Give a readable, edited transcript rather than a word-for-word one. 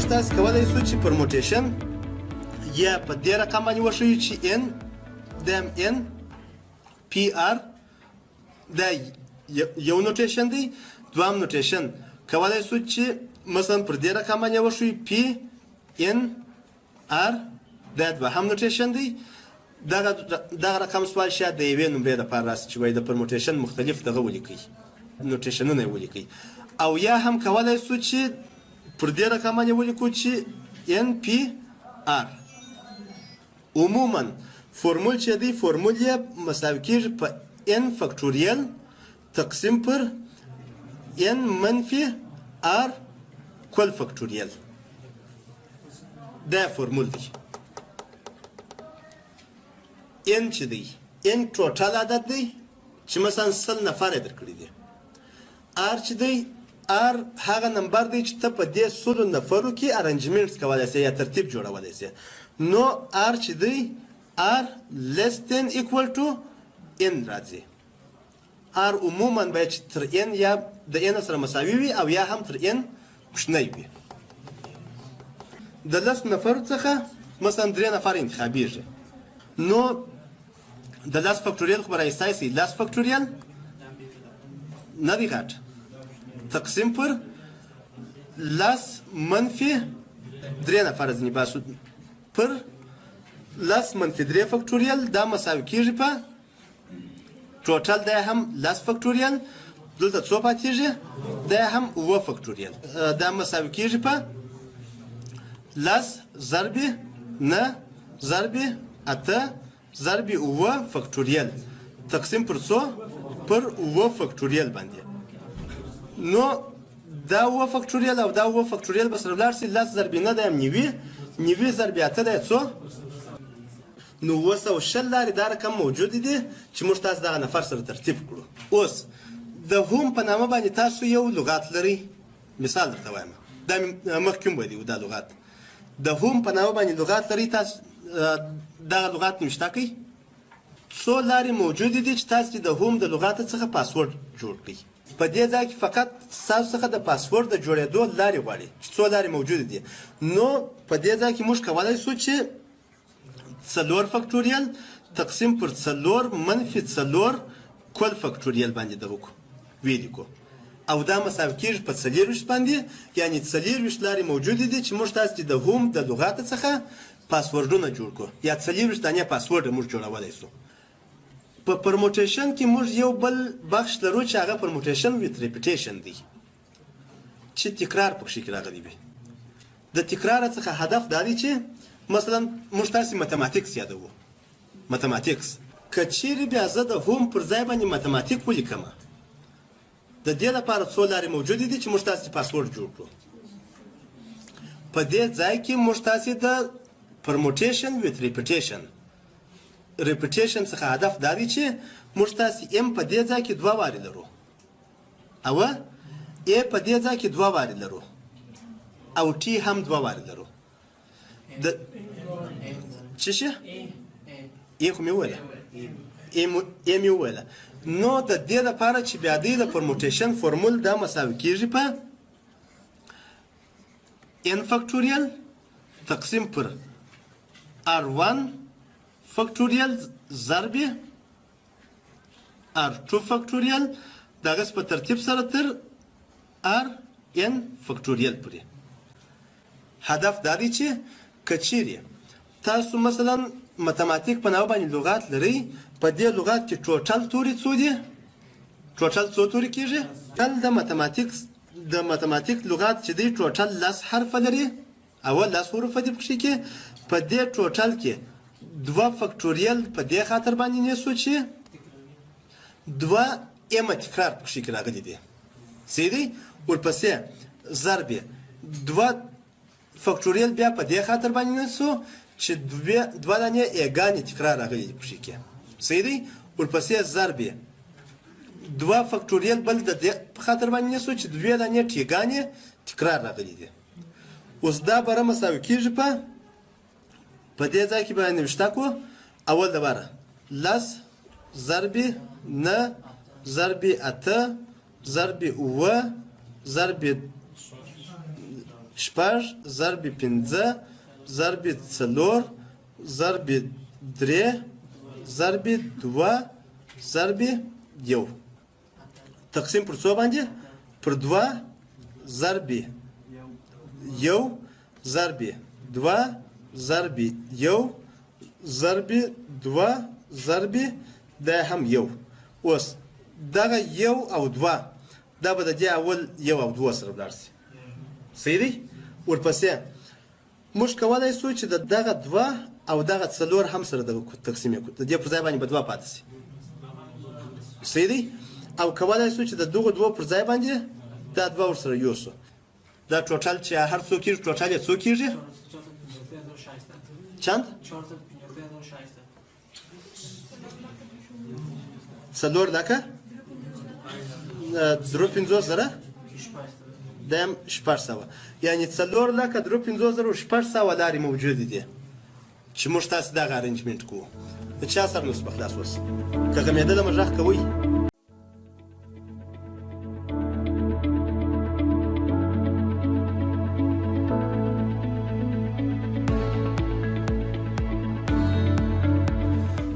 موږ تاسو کولای شو چې پرموټیشن یا په دې رقم باندې وښیو چې n د n p r دا یو نوټیشن دی. دوام نوټیشن کولای شو چې مثلا پر دې رقم باندې وښیو p n r دا دوهم نوټیشن دی. دغه رقم سوال شاید د یوې نمرې دپاره راسي چې وایي د پرموټیشن مختلف دغه ولیکئ، نوټیشنونه یې ولیکئ. او یا هم کولای شو چې پر دې رقم باندې ولیکو چې n p r. عموما فرمول چې دی فرمول یې مساوي کېږي په n فکټوریل تقسیم پر n منفي r کل فکټوریل. دا فرمول دی. n چې دی n ټوټل عدد دی چې مثلا 100 نفر یې درکړي دي. r چې دی r هغه نمبر دی چې ته په دې 100 نفرو کې ارنجمنټس کولی شې یا ترتیب جوړولی شې. نو r چې دی r less than equal to n راځي. r عموما باید چې تر n یا د n سره مساوي وي او یا هم تر n کوچنی وي. د 10 نفرو څخه مثلا 3 نفر انتخابیږي. نو د 10 فکټوریل خو به رایستی سي 10 فکټوریل نه دی غټ تقسیم پر 10 منفي 3 نفر ځینې باسو پر 10 منفي 3 فکټوریل دا مساوي کېږي په ټوټل دا هم 10 فکټوریل دلته څو پاتېږي دا هم 9 فکټوریل دا مساوي کېږي په 10 ضرب 9 ضرب 8 ضرب 9 فکټوریل تقسیم پر څو پر 9 فکټوریل باندې. نو دا 9 فکټوریل او دا 9 فکټوریل به سره ولاړ شي 10 ضرب 9 دا هم 9 ضرب 8 دا څو نو 920 لارې دا رقم موجود دي چې موږ تاسو دغه نفر سره ترتیب کړو. اوس د هم په نامه باندې تاسو یو لغات لرئ. مثال درته وایم دا مخکې هم ویلي و دا لغات د هم په نامه باندې لغات لرئ. تاسو دغه لغات نوشته کړئ. څو لارې موجودې دي چې تاسو د هم د لغاتو څخه پاسورډ جوړ کړئ. په دې ځای کې فقط ستاسو څخه د پاسورډ د جوړېدو لارې غواړي چې څو لارې موجودې دي. نو په دې ځای کې موږ کولی شو چې 4 فکټوریل تقسیم پر 4 منفي 4 کل فکټوریل باندې دغه ولیکو او دا مساوي کېږي په 40 باندې. یعنې 40 لارې موجودې دي چې موږ تاسو د هم د لغاتو څخه پاسورډونه جوړ کړو یا 40 دانې پاسورډ موږ جوړولی شو. په پرموټیشن کې موږ یو بل بخش لرو چې هغه پرموټیشن ویت ریپیټیشن دی چې تکرار پکښې کې راغلی وي. د تکرار څخه هدف دا دی چې مثلا موږ تاسې متماتیکس یادوو. متماتیکس که چیرې بیا زه د هم پر ځای باندې متماتیک ولیکم د دې لپاره څو لارې موجودې دي چې موږ تاسې پاسورډ جوړ کړو. په دې ځای کې موږ تاسې د پرموټیشن ویت ریپیټیشن څخه هدف دا دی چې موږ تاسې ام په دې ځای کې 2 وارې لرو او ا په دې ځای کې 2 وارې لرو او ټي هم 2 وارې لرو. د څه شي ای خو مې وویله ای مې وویله. نو د دې لپاره چې بیا دی د پرموټیشن فرمول دا مساوي کېږي په n فکټوریل تقسیم پر r1 فکټوریل ضرب r2 فکټوریل دغه په ترتیب سره تر rn فکټوریل پورې. هدف دا دی چې که چیرې تاسو مثلا متماتیک په نامه باندې لغات لرئ په دې لغات کې ټوټل توري څو دي؟ ټوټل څو توري کېږي؟ تل د متماتیک لغات چې دی ټوټل 10 حرفه لري او 10 حروف دي پکښې کې. په دې ټوټل کې 2 فکټوریل په دې خاطر باندې نیسو چې 2 ام تکرار پکښې کې راغلي دي. صحیح دی؟ ورپسې ضرب 2 فکټوریل بیا په دې خاطر باندې نیسو چې 2 دانې ایګانې تکرار راغلي دي پکښې کې. صحیح دی؟ ورپسې ضرب 2 فکټوریل بل د دې په خاطر باندې نیسو چې 2 دانې ټیګانې تکرار راغلي دي. اوس دا بره مساوي کېږي په دې ځای کې باید نوشته کړو اول دبره 10 ضرب 9 ضرب 8 ضرب 9 ضرب شپږ ضرب پنځه ضرب څلور ضرب درې ضرب دوه ضرب یو تقسیم پر څو باندې پر دوه ضرب یو ضرب دوه ضرب یو ضرب دوه ضرب دا هم یو. اوس دغه یو او دوه دا به د دې اول یو او دوه سره ولاړ شي. صحیح دی؟ ورپسې موږ کولی شو چې د دغه دوه او دغه څلور هم سره د تقسیم کړو، د دې پر ځای باندې به دوه پاتې شي. صحیح دی؟ او کولی شو چې د دغو دوه پر ځای باندې دا دوه ورسره یوسو. دا ټوټل چې هر څو کېږي ټوټل یې څو کېږي؟ چند؟ څلور لکه درو پنځوس زره دا هم شپږ سوه، یعنې څلور لکه درو پنځوس زره شپږ سوه لارې موجودې دي چې موږ تاسې دغه ارنجمنټ کوو. د چا سره نو څه په خلاص اوس که غمېدله مو غږ کوئ.